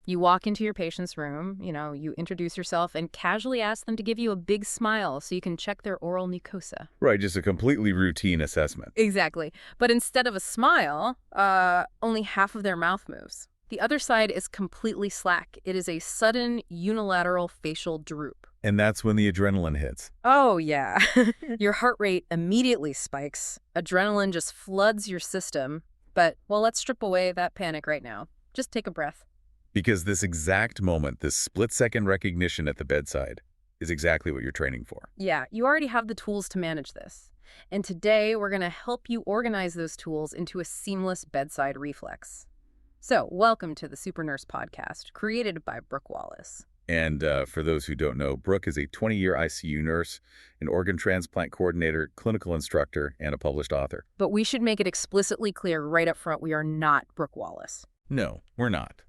You walk into your patient's room, you introduce yourself and casually ask them to give you a big smile so you can check their oral mucosa. Right, just a completely routine assessment. Exactly. But instead of a smile, only half of their mouth moves. The other side is completely slack. It is a sudden unilateral facial droop. And that's when the adrenaline hits. Oh, yeah. Your heart rate immediately spikes. Adrenaline just floods your system. But, well, let's strip away that panic right now. Just take a breath. Because this exact moment, this split-second recognition at the bedside, is exactly what you're training for. Yeah, you already have the tools to manage this. And today, we're going to help you organize those tools into a seamless bedside reflex. So, welcome to the Super Nurse Podcast, created by Brooke Wallace. And for those who don't know, Brooke is a 20-year ICU nurse, an organ transplant coordinator, clinical instructor, and a published author. But we should make it explicitly clear right up front we are not Brooke Wallace. No, we're not.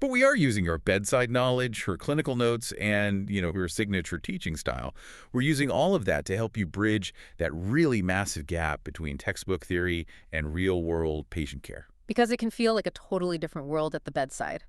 But we are using her bedside knowledge, her clinical notes, and, her signature teaching style. We're using all of that to help you bridge that really massive gap between textbook theory and real-world patient care. Because it can feel like a totally different world at the bedside.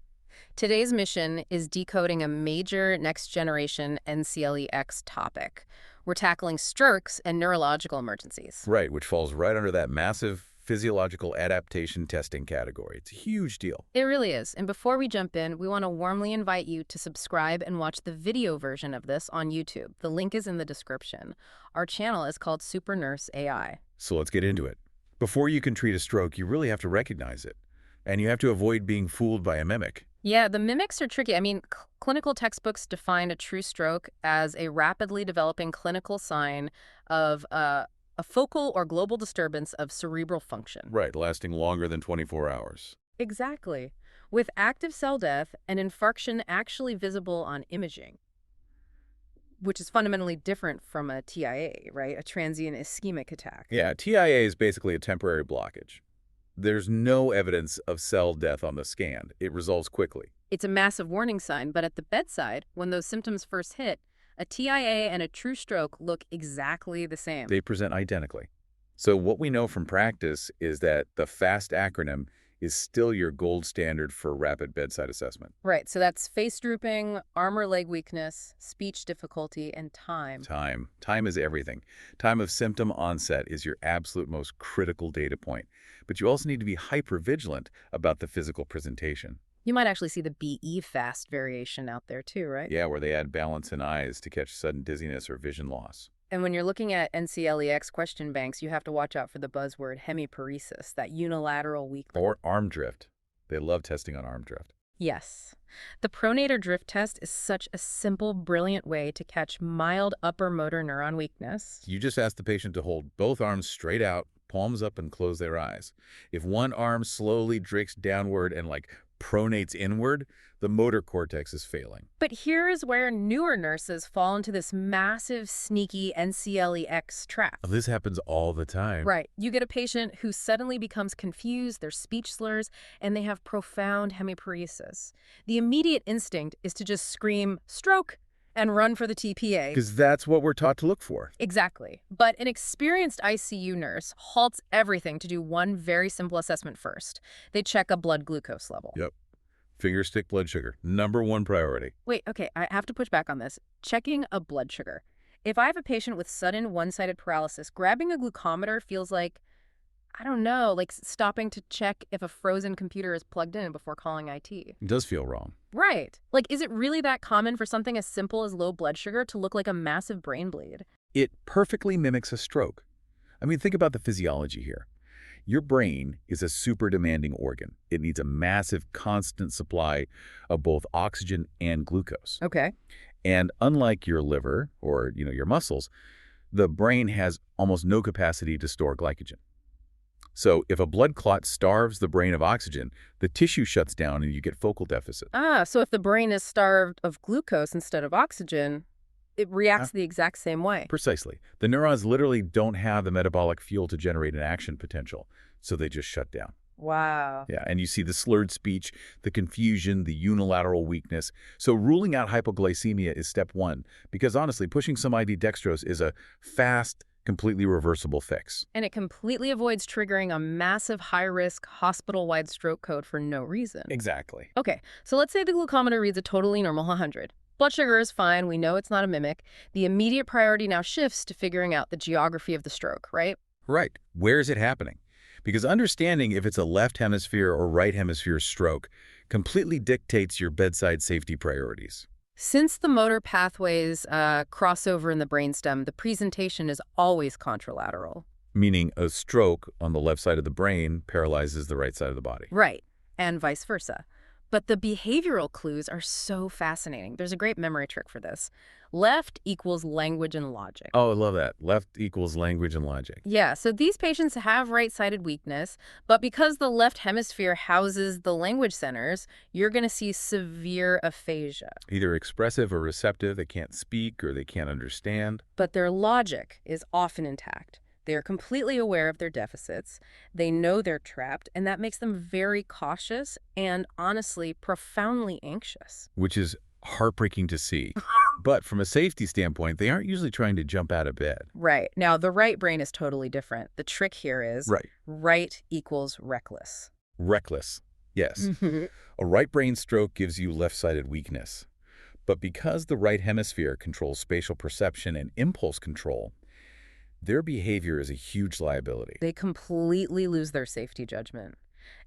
Today's mission is decoding a major next-generation NCLEX topic. We're tackling strokes and neurological emergencies. Right, which falls right under that massive physiological adaptation testing category. It's a huge deal. It really is. And before we jump in, we want to warmly invite you to subscribe and watch the video version of this on YouTube. The link is in the description. Our channel is called Super Nurse AI. So let's get into it. Before you can treat a stroke, you really have to recognize it. And you have to avoid being fooled by a mimic. Yeah, the mimics are tricky. Clinical textbooks define a true stroke as a rapidly developing clinical sign of a focal or global disturbance of cerebral function. Right, lasting longer than 24 hours. Exactly. With active cell death and infarction actually visible on imaging, which is fundamentally different from a TIA, right? A transient ischemic attack. Yeah, TIA is basically a temporary blockage. There's no evidence of cell death on the scan. It resolves quickly. It's a massive warning sign, but at the bedside, when those symptoms first hit, a TIA and a true stroke look exactly the same. They present identically. So what we know from practice is that the FAST acronym is still your gold standard for rapid bedside assessment. Right, so that's face drooping, arm or leg weakness, speech difficulty, and time. Time is everything. Time of symptom onset is your absolute most critical data point. But you also need to be hyper-vigilant about the physical presentation. You might actually see the BE fast variation out there too, right? Yeah, where they add balance in eyes to catch sudden dizziness or vision loss. And when you're looking at NCLEX question banks, you have to watch out for the buzzword hemiparesis, that unilateral weakness. Or arm drift. They love testing on arm drift. Yes. The pronator drift test is such a simple, brilliant way to catch mild upper motor neuron weakness. You just ask the patient to hold both arms straight out, palms up, and close their eyes. If one arm slowly drifts downward and pronates inward, the motor cortex is failing. But here is where newer nurses fall into this massive, sneaky NCLEX trap. This happens all the time. Right. You get a patient who suddenly becomes confused, their speech slurs, and they have profound hemiparesis. The immediate instinct is to just scream, "Stroke!" and run for the TPA. Because that's what we're taught to look for. Exactly. But an experienced ICU nurse halts everything to do one very simple assessment first. They check a blood glucose level. Yep. Finger stick blood sugar, #1 priority. Wait, okay, I have to push back on this. Checking a blood sugar. If I have a patient with sudden one-sided paralysis, grabbing a glucometer feels like, I don't know, like stopping to check if a frozen computer is plugged in before calling IT. It does feel wrong. Right. Is it really that common for something as simple as low blood sugar to look like a massive brain bleed? It perfectly mimics a stroke. Think about the physiology here. Your brain is a super demanding organ. It needs a massive, constant supply of both oxygen and glucose. Okay. And unlike your liver or, your muscles, the brain has almost no capacity to store glycogen. So if a blood clot starves the brain of oxygen, the tissue shuts down and you get focal deficit. So if the brain is starved of glucose instead of oxygen, it reacts the exact same way. Precisely. The neurons literally don't have the metabolic fuel to generate an action potential, so they just shut down. Wow. Yeah, and you see the slurred speech, the confusion, the unilateral weakness. So ruling out hypoglycemia is step one, because honestly, pushing some IV dextrose is a fast, Completely reversible fix. And it completely avoids triggering a massive high-risk hospital-wide stroke code for no reason. Exactly. Okay, so let's say the glucometer reads a totally normal 100. Blood sugar is fine, we know it's not a mimic. The immediate priority now shifts to figuring out the geography of the stroke, right? Right. Where is it happening? Because understanding if it's a left hemisphere or right hemisphere stroke completely dictates your bedside safety priorities. Since the motor pathways cross over in the brainstem, the presentation is always contralateral. Meaning a stroke on the left side of the brain paralyzes the right side of the body. Right, and vice versa. But the behavioral clues are so fascinating. There's a great memory trick for this. Left equals language and logic. Oh, I love that. Left equals language and logic. Yeah, so these patients have right-sided weakness, but because the left hemisphere houses the language centers, you're going to see severe aphasia. Either expressive or receptive, they can't speak or they can't understand. But their logic is often intact. They are completely aware of their deficits. They know they're trapped, and that makes them very cautious and, honestly, profoundly anxious. Which is heartbreaking to see. But from a safety standpoint, they aren't usually trying to jump out of bed. Right. Now, the right brain is totally different. The trick here is right equals reckless. Reckless. Yes. A right brain stroke gives you left-sided weakness. But because the right hemisphere controls spatial perception and impulse control, their behavior is a huge liability. They completely lose their safety judgment.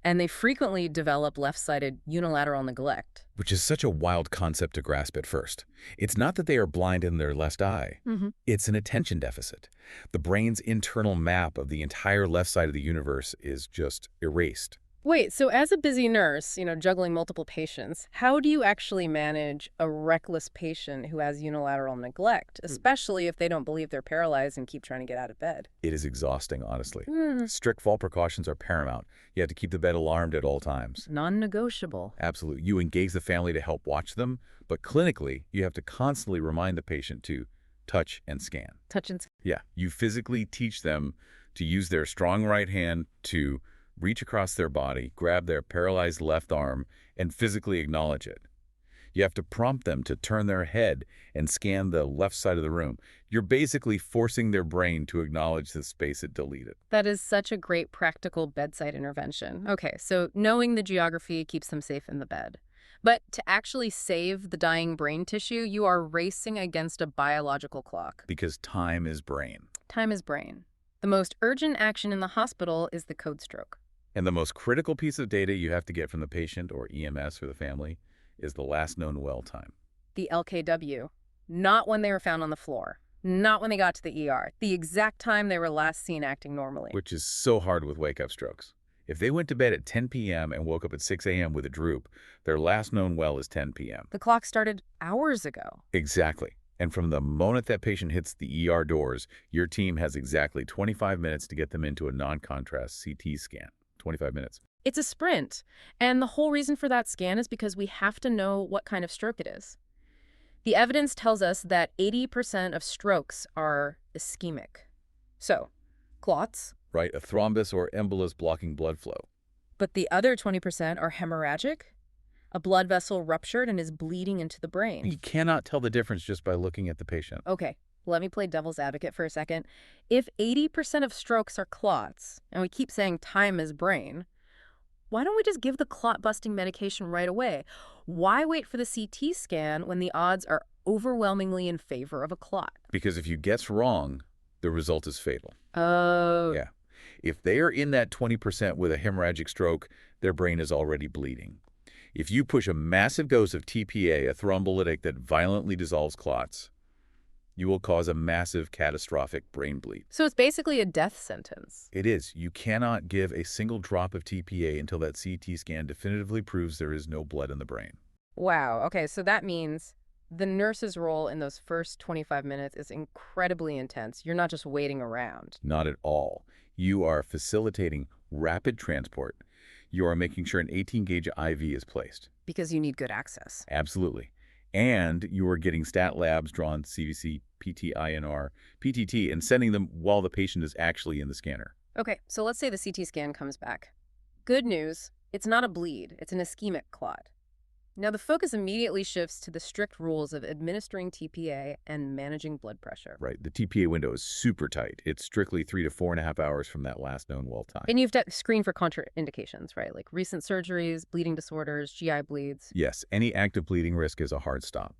And they frequently develop left-sided unilateral neglect. Which is such a wild concept to grasp at first. It's not that they are blind in their left eye. It's an attention deficit. The brain's internal map of the entire left side of the universe is just erased. Wait, so as a busy nurse, juggling multiple patients, how do you actually manage a reckless patient who has unilateral neglect, especially if they don't believe they're paralyzed and keep trying to get out of bed? It is exhausting, honestly. Strict fall precautions are paramount. You have to keep the bed alarmed at all times. Non-negotiable. Absolutely. You engage the family to help watch them, but clinically, you have to constantly remind the patient to touch and scan. Touch and scan. Yeah. You physically teach them to use their strong right hand to reach across their body, grab their paralyzed left arm, and physically acknowledge it. You have to prompt them to turn their head and scan the left side of the room. You're basically forcing their brain to acknowledge the space it deleted. That is such a great practical bedside intervention. Okay, so knowing the geography keeps them safe in the bed. But to actually save the dying brain tissue, you are racing against a biological clock. Because time is brain. Time is brain. The most urgent action in the hospital is the code stroke. And the most critical piece of data you have to get from the patient or EMS or the family is the last known well time. The LKW. Not when they were found on the floor. Not when they got to the ER. The exact time they were last seen acting normally. Which is so hard with wake-up strokes. If they went to bed at 10 p.m. and woke up at 6 a.m. with a droop, their last known well is 10 p.m. The clock started hours ago. Exactly. And from the moment that patient hits the ER doors, your team has exactly 25 minutes to get them into a non-contrast CT scan. 25 minutes. It's a sprint. And the whole reason for that scan is because we have to know what kind of stroke it is. The evidence tells us that 80% of strokes are ischemic. So, clots. Right, a thrombus or embolus blocking blood flow. But the other 20% are hemorrhagic. A blood vessel ruptured and is bleeding into the brain. You cannot tell the difference just by looking at the patient. Okay, let me play devil's advocate for a second. If 80% of strokes are clots, and we keep saying time is brain, why don't we just give the clot-busting medication right away? Why wait for the CT scan when the odds are overwhelmingly in favor of a clot? Because if you guess wrong, the result is fatal. Oh. Yeah. If they are in that 20% with a hemorrhagic stroke, their brain is already bleeding. If you push a massive dose of TPA, a thrombolytic that violently dissolves clots, you will cause a massive catastrophic brain bleed. So it's basically a death sentence. It is. You cannot give a single drop of TPA until that CT scan definitively proves there is no blood in the brain. Wow. Okay, so that means the nurse's role in those first 25 minutes is incredibly intense. You're not just waiting around. Not at all. You are facilitating rapid transport. You are making sure an 18-gauge IV is placed. Because you need good access. Absolutely. And you are getting stat labs drawn, CVC, PT, INR, PTT, and sending them while the patient is actually in the scanner. Okay, so let's say the CT scan comes back. Good news, it's not a bleed, it's an ischemic clot. Now, the focus immediately shifts to the strict rules of administering TPA and managing blood pressure. Right. The TPA window is super tight. It's strictly 3 to 4.5 hours from that last known well time. And you have to screen for contraindications, right? Like recent surgeries, bleeding disorders, GI bleeds. Yes, any active bleeding risk is a hard stop.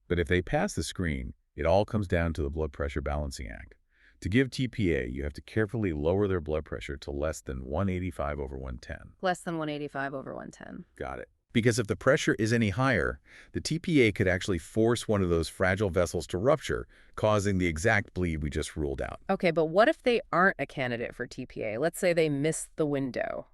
But if they pass the screen, it all comes down to the blood pressure balancing act. To give TPA, you have to carefully lower their blood pressure to less than 185 over 110. Less than 185 over 110. Got it. Because if the pressure is any higher, the TPA could actually force one of those fragile vessels to rupture, causing the exact bleed we just ruled out. Okay, but what if they aren't a candidate for TPA? Let's say they missed the window.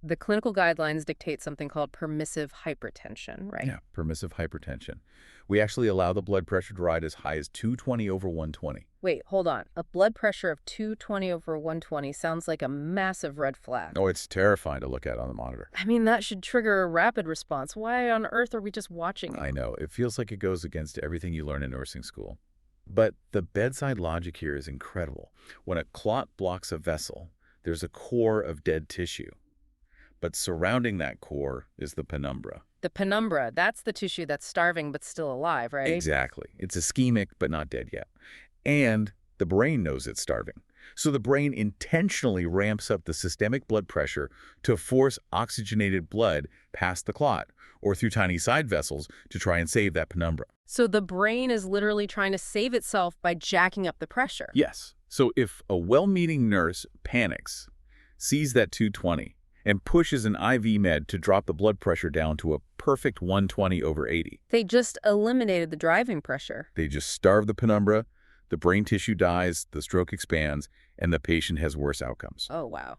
The clinical guidelines dictate something called permissive hypertension, right? Yeah, permissive hypertension. We actually allow the blood pressure to ride as high as 220 over 120. Wait, hold on. A blood pressure of 220 over 120 sounds like a massive red flag. Oh, it's terrifying to look at on the monitor. I mean, that should trigger a rapid response. Why on earth are we just watching it? I know. It feels like it goes against everything you learn in nursing school. But the bedside logic here is incredible. When a clot blocks a vessel, there's a core of dead tissue. But surrounding that core is the penumbra. The penumbra, that's the tissue that's starving but still alive, right? Exactly. It's ischemic but not dead yet. And the brain knows it's starving. So the brain intentionally ramps up the systemic blood pressure to force oxygenated blood past the clot or through tiny side vessels to try and save that penumbra. So the brain is literally trying to save itself by jacking up the pressure. Yes. So if a well-meaning nurse panics, sees that 220, and pushes an IV med to drop the blood pressure down to a perfect 120 over 80. They just eliminated the driving pressure. They just starve the penumbra, the brain tissue dies, the stroke expands, and the patient has worse outcomes. Oh, wow.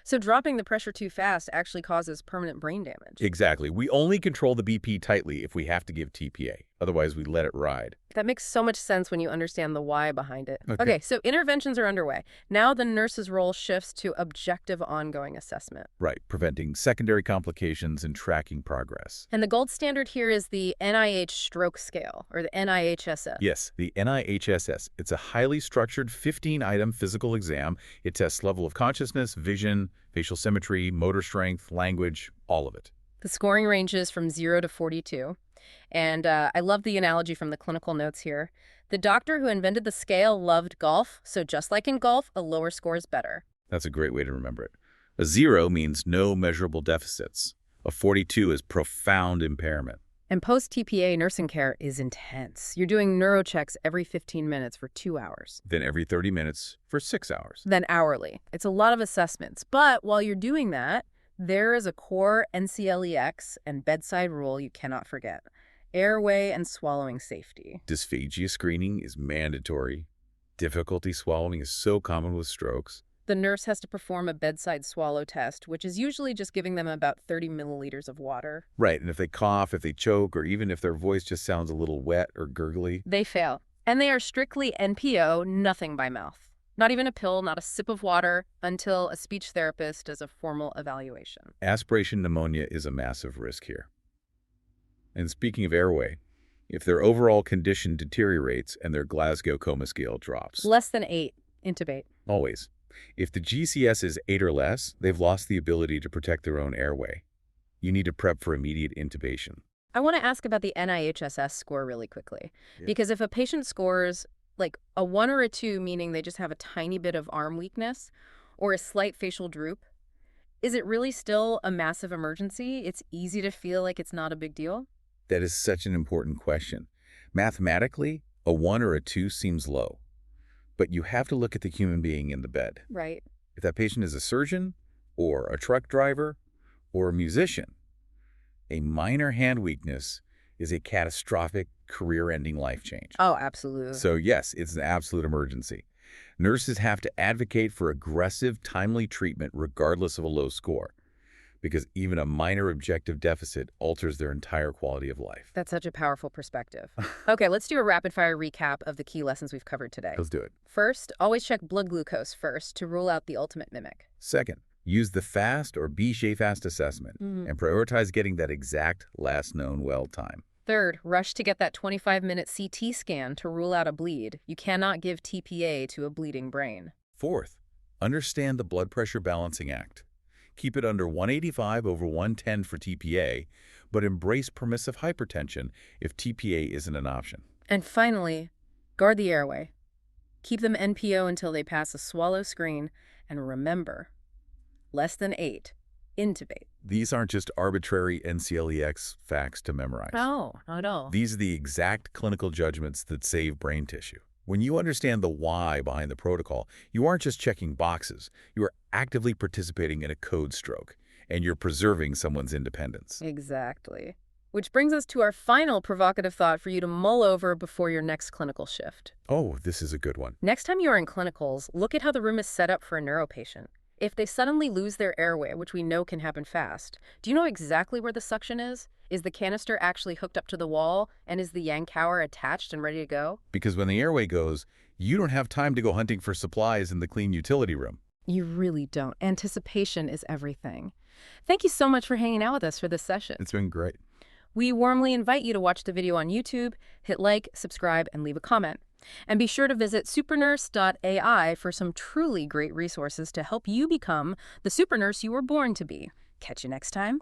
So dropping the pressure too fast actually causes permanent brain damage. Exactly. We only control the BP tightly if we have to give TPA. Otherwise, we let it ride. That makes so much sense when you understand the why behind it. Okay, so interventions are underway. Now the nurse's role shifts to objective ongoing assessment. Right, preventing secondary complications and tracking progress. And the gold standard here is the NIH stroke scale, or the NIHSS. Yes, the NIHSS. It's a highly structured 15-item physical exam. It tests level of consciousness, vision, facial symmetry, motor strength, language, all of it. The scoring ranges from 0 to 42. And I love the analogy from the clinical notes here. The doctor who invented the scale loved golf, so just like in golf, a lower score is better. That's a great way to remember it. A 0 means no measurable deficits. A 42 is profound impairment. And post-TPA nursing care is intense. You're doing neurochecks every 15 minutes for 2 hours. Then every 30 minutes for 6 hours. Then hourly. It's a lot of assessments. But while you're doing that, there is a core NCLEX and bedside rule you cannot forget. Airway and swallowing safety. Dysphagia screening is mandatory. Difficulty swallowing is so common with strokes. The nurse has to perform a bedside swallow test, which is usually just giving them about 30 milliliters of water. Right, and if they cough, if they choke, or even if their voice just sounds a little wet or gurgly, they fail. And they are strictly NPO, nothing by mouth. Not even a pill, not a sip of water, until a speech therapist does a formal evaluation. Aspiration pneumonia is a massive risk here. And speaking of airway, if their overall condition deteriorates and their Glasgow coma scale drops. Less than 8, intubate. Always. If the GCS is 8 or less, they've lost the ability to protect their own airway. You need to prep for immediate intubation. I want to ask about the NIHSS score really quickly. Because if a patient scores like a 1 or a 2, meaning they just have a tiny bit of arm weakness, or a slight facial droop, is it really still a massive emergency? It's easy to feel like it's not a big deal? That is such an important question. Mathematically, a 1 or a 2 seems low. But you have to look at the human being in the bed. Right. If that patient is a surgeon, or a truck driver, or a musician, a minor hand weakness is a catastrophic, career-ending life change. Oh, absolutely. So yes, it's an absolute emergency. Nurses have to advocate for aggressive, timely treatment regardless of a low score, because even a minor objective deficit alters their entire quality of life. That's such a powerful perspective. Okay, let's do a rapid-fire recap of the key lessons we've covered today. Let's do it. First, always check blood glucose first to rule out the ultimate mimic. Second, use the FAST or B-SHAE-FAST assessment and prioritize getting that exact last known well time. Third, rush to get that 25-minute CT scan to rule out a bleed. You cannot give TPA to a bleeding brain. Fourth, understand the blood pressure balancing act. Keep it under 185 over 110 for TPA, but embrace permissive hypertension if TPA isn't an option. And finally, guard the airway. Keep them NPO until they pass a swallow screen, and remember, less than 8, intubate. These aren't just arbitrary NCLEX facts to memorize. No, not at all. These are the exact clinical judgments that save brain tissue. When you understand the why behind the protocol, you aren't just checking boxes. You are actively participating in a code stroke, and you're preserving someone's independence. Exactly. Which brings us to our final provocative thought for you to mull over before your next clinical shift. Oh, this is a good one. Next time you are in clinicals, look at how the room is set up for a neuro patient. If they suddenly lose their airway, which we know can happen fast, do you know exactly where the suction is? Is the canister actually hooked up to the wall, and is the Yankauer attached and ready to go? Because when the airway goes, you don't have time to go hunting for supplies in the clean utility room. You really don't. Anticipation is everything. Thank you so much for hanging out with us for this session. It's been great. We warmly invite you to watch the video on YouTube, hit like, subscribe, and leave a comment. And be sure to visit supernurse.ai for some truly great resources to help you become the super nurse you were born to be. Catch you next time.